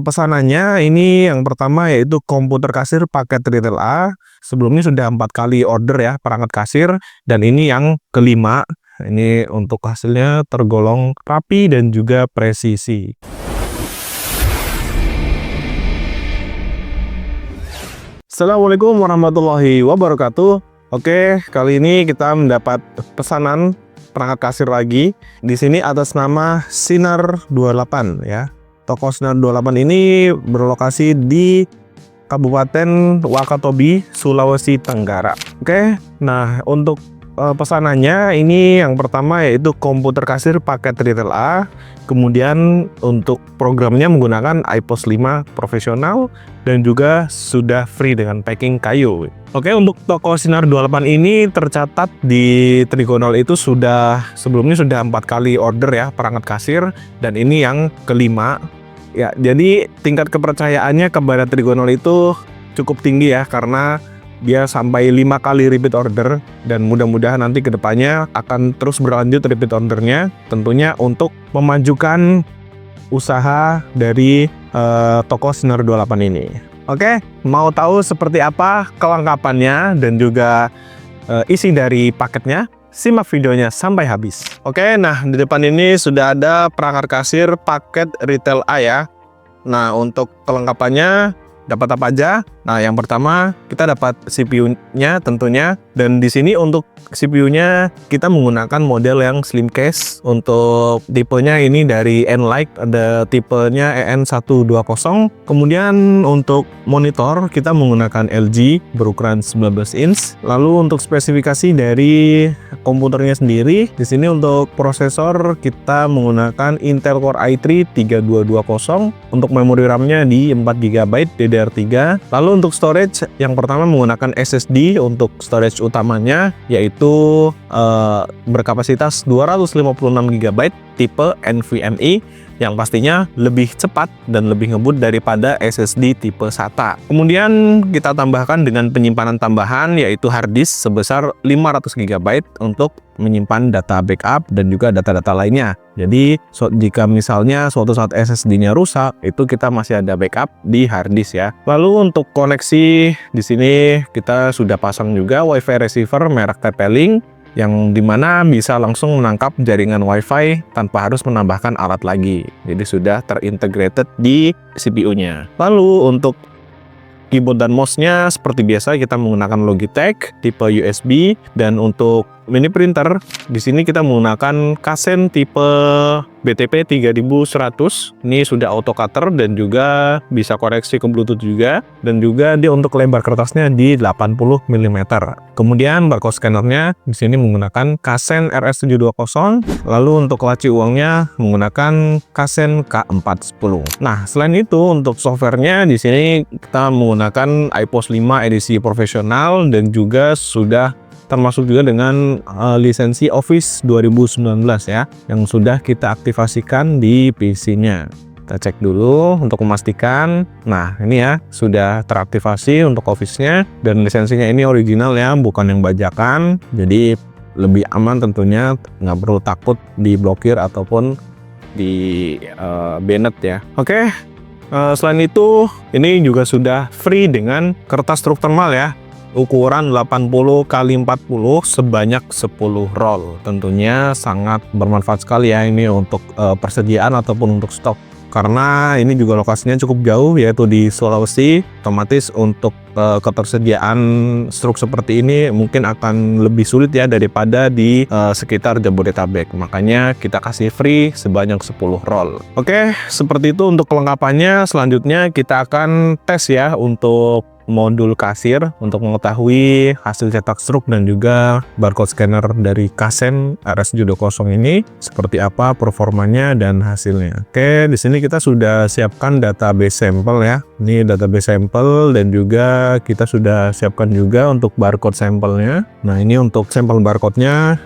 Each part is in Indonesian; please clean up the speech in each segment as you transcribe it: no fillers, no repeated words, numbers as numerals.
pesanannya ini yang pertama yaitu komputer kasir paket retail A. Sebelumnya sudah 4 kali order ya perangkat kasir, dan ini yang kelima. Ini untuk hasilnya tergolong rapi dan juga presisi. Assalamualaikum warahmatullahi wabarakatuh. Oke, kali ini kita mendapat pesanan perangkat kasir lagi. Di sini atas nama Sinar 28 ya. Toko Sinar 28 ini berlokasi di Kabupaten Wakatobi, Sulawesi Tenggara. Oke, nah untuk pesanannya ini yang pertama yaitu komputer kasir paket retail A. Kemudian untuk programnya menggunakan iPOS 5 profesional dan juga sudah free dengan packing kayu. Oke, untuk toko Sinar 28 ini tercatat di Trigonal itu sebelumnya sudah 4 kali order ya perangkat kasir, dan ini yang kelima. Ya, jadi tingkat kepercayaannya kepada Trigonal itu cukup tinggi ya, karena dia sampai 5 kali repeat order, dan mudah-mudahan nanti kedepannya akan terus berlanjut repeat ordernya, tentunya untuk memajukan usaha dari toko Sinar 28 ini. Oke, mau tahu seperti apa kelengkapannya dan juga isi dari paketnya? Simak videonya sampai habis. Oke, nah di depan ini sudah ada perangkat kasir paket retail A ya. Nah, untuk kelengkapannya dapat apa aja? Nah, yang pertama kita dapat CPU-nya tentunya, dan di sini untuk CPU-nya kita menggunakan model yang slim case. Untuk tipenya ini dari Enlight, ada tipenya EN120. Kemudian untuk monitor kita menggunakan LG berukuran 19 inch. Lalu untuk spesifikasi dari komputernya sendiri, di sini untuk prosesor kita menggunakan Intel Core i3 3220. Untuk memori RAM-nya di 4 GB DDR3. Lalu untuk storage, yang pertama menggunakan SSD untuk storage utamanya, yaitu berkapasitas 256 GB tipe NVMe, yang pastinya lebih cepat dan lebih ngebut daripada SSD tipe SATA. Kemudian kita tambahkan dengan penyimpanan tambahan, yaitu hard disk sebesar 500 GB untuk menyimpan data backup dan juga data-data lainnya. Jadi jika misalnya suatu saat SSD-nya rusak, itu kita masih ada backup di hard disk ya. Lalu untuk koneksi, di sini kita sudah pasang juga WiFi receiver merek TP-Link, yang dimana bisa langsung menangkap jaringan WiFi tanpa harus menambahkan alat lagi. Jadi sudah terintegrated di CPU-nya. Lalu untuk keyboard dan mouse-nya seperti biasa kita menggunakan Logitech tipe USB, dan untuk mini printer di sini kita menggunakan Kasen tipe BTP 3100. Ini sudah auto cutter dan juga bisa koreksi ke Bluetooth juga, dan juga dia untuk lebar kertasnya di 80 mm. Kemudian barcode scannernya di sini menggunakan Kasen RS720. Lalu untuk laci uangnya menggunakan Kasen K410. Nah, selain itu untuk softwarenya di sini kita menggunakan iPOS 5 edisi profesional, dan juga sudah termasuk juga dengan lisensi Office 2019 ya, yang sudah kita aktifasikan di PC-nya. Kita cek dulu untuk memastikan. Nah, ini ya sudah teraktivasi untuk Office-nya, dan lisensinya ini original ya, bukan yang bajakan. Jadi lebih aman tentunya, nggak perlu takut diblokir ataupun di banned ya. Oke, selain itu ini juga sudah free dengan kertas truk thermal ya, ukuran 80 x 40 sebanyak 10 roll. Tentunya sangat bermanfaat sekali ya ini untuk persediaan ataupun untuk stok, karena ini juga lokasinya cukup jauh yaitu di Sulawesi. Otomatis untuk ketersediaan struk seperti ini mungkin akan lebih sulit ya daripada di sekitar Jabodetabek. Makanya kita kasih free sebanyak 10 roll. Oke, seperti itu untuk kelengkapannya. Selanjutnya kita akan tes ya untuk modul kasir untuk mengetahui hasil cetak struk dan juga barcode scanner dari Kasen RS720 ini seperti apa performanya dan hasilnya. Oke, di sini kita sudah siapkan database sampel ya. Ini database sampel, dan juga kita sudah siapkan juga untuk barcode sampelnya. Nah, ini untuk sampel barcode-nya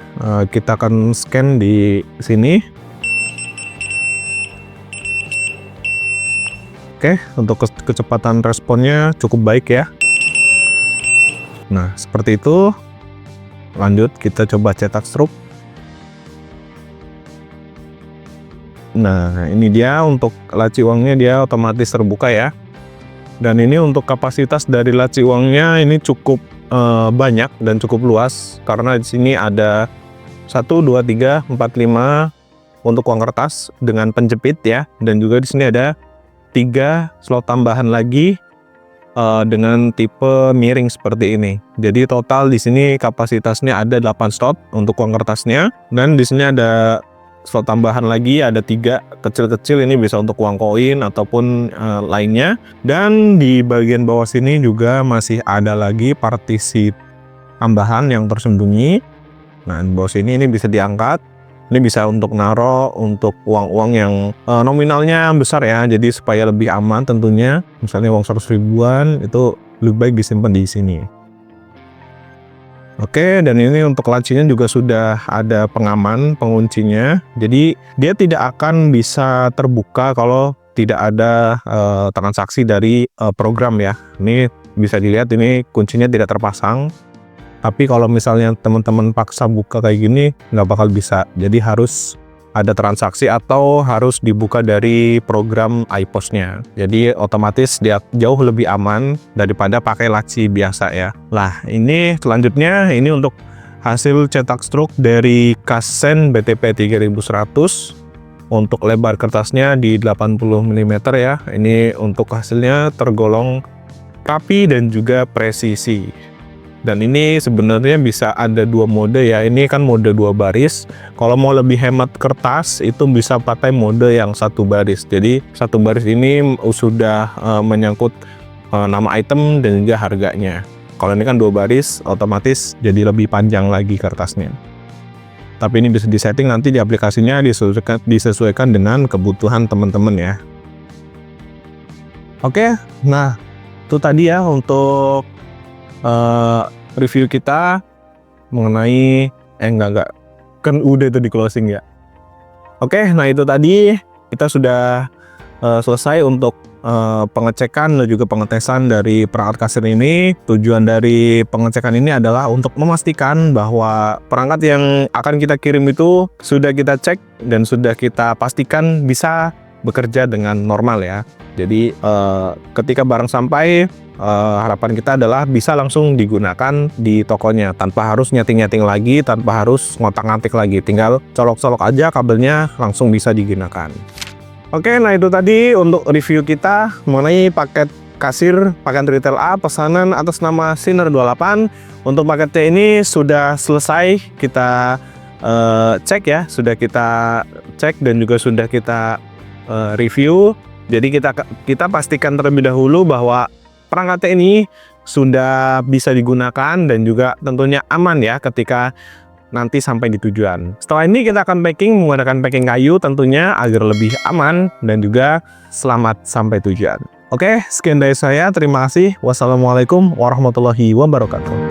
kita akan scan di sini. Oke, untuk kecepatan responnya cukup baik ya. Nah, seperti itu. Lanjut, kita coba cetak struk. Nah, ini dia untuk laci uangnya, dia otomatis terbuka ya. Dan ini untuk kapasitas dari laci uangnya ini cukup banyak dan cukup luas, karena di sini ada 1, 2, 3, 4, 5 untuk uang kertas dengan penjepit ya. Dan juga di sini ada 3 slot tambahan lagi dengan tipe miring seperti ini. Jadi total di sini kapasitasnya ada 8 slot untuk uang kertasnya, dan di sini ada slot tambahan lagi, ada 3 kecil-kecil, ini bisa untuk uang koin ataupun lainnya. Dan di bagian bawah sini juga masih ada lagi partisi tambahan yang tersembunyi. Nah, di bawah sini ini bisa diangkat. Ini bisa untuk naro untuk uang-uang yang nominalnya besar ya, jadi supaya lebih aman tentunya. Misalnya uang 100 ribuan itu lebih baik disimpan di sini. Oke, dan ini untuk lacinya juga sudah ada pengaman, penguncinya. Jadi dia tidak akan bisa terbuka kalau tidak ada transaksi dari program ya. Ini bisa dilihat, ini kuncinya tidak terpasang. Tapi kalau misalnya teman-teman paksa buka kayak gini, nggak bakal bisa. Jadi harus ada transaksi atau harus dibuka dari program iPOS-nya. Jadi otomatis dia jauh lebih aman daripada pakai laci biasa ya. Lah, ini selanjutnya ini untuk hasil cetak stroke dari Kasen BTP 3100. Untuk lebar kertasnya di 80 mm ya. Ini untuk hasilnya tergolong rapi dan juga presisi. Dan ini sebenarnya bisa ada 2 mode ya. Ini kan mode 2 baris. Kalau mau lebih hemat kertas itu bisa pakai mode yang 1 baris. Jadi 1 baris ini sudah menyangkut nama item dan juga harganya. Kalau ini kan 2 baris, otomatis jadi lebih panjang lagi kertasnya. Tapi ini bisa disetting nanti di aplikasinya, disesuaikan dengan kebutuhan teman-teman ya. Oke, nah itu tadi ya untuk review kita mengenai enggak kan udah itu di closing ya. Oke, nah itu tadi kita sudah selesai untuk pengecekan dan juga pengetesan dari perangkat kasir ini. Tujuan dari pengecekan ini adalah untuk memastikan bahwa perangkat yang akan kita kirim itu sudah kita cek dan sudah kita pastikan bisa bekerja dengan normal ya. Jadi ketika barang sampai, harapan kita adalah bisa langsung digunakan di tokonya tanpa harus nyeting-nyeting lagi, tanpa harus ngotak-ngatik lagi, tinggal colok-colok aja kabelnya langsung bisa digunakan. Oke, nah itu tadi untuk review kita mengenai paket kasir, paket retail A, pesanan atas nama Sinner 28. Untuk paket C ini sudah selesai kita cek ya, sudah kita cek dan juga sudah kita review. Jadi kita pastikan terlebih dahulu bahwa perangkat ini sudah bisa digunakan dan juga tentunya aman ya ketika nanti sampai di tujuan. Setelah ini kita akan packing menggunakan packing kayu tentunya agar lebih aman dan juga selamat sampai tujuan. Oke, sekian dari saya. Terima kasih. Wassalamualaikum warahmatullahi wabarakatuh.